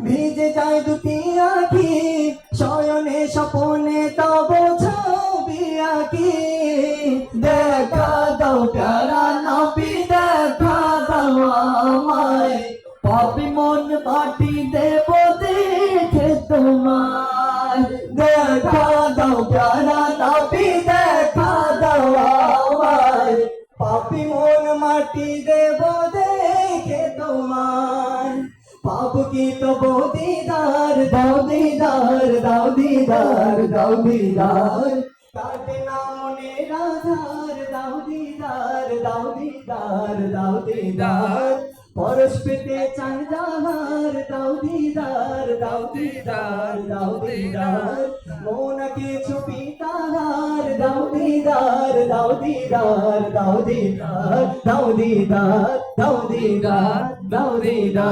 ভিজে যায় দুটি আঁখি শয়নে স্বপনে তব ছবি আঁকি দেখা দাও প্যারা নবী দেখা দাও আমায় পাপি মন মাটি দেব দেখে তোমায় দেখা দাও প্যারা নবী দেখা দাও আমায় পাপি মন মাটি দেব দেখে তোমায় পাপ কি তব দিদার দাও দিদার দাও দিদার দাও দিদার কাটে না মনের আধার দাও দিদার দাও দিদার দাও দিদার পরশ পেতে চাই যাহার দাও দিদার দাও দিদার দাও দিদার মন কিছু পিতাহার দাও দিদার দাও দিদার দাও দিদার দাও দিদার দাও দিদার দাও দিদার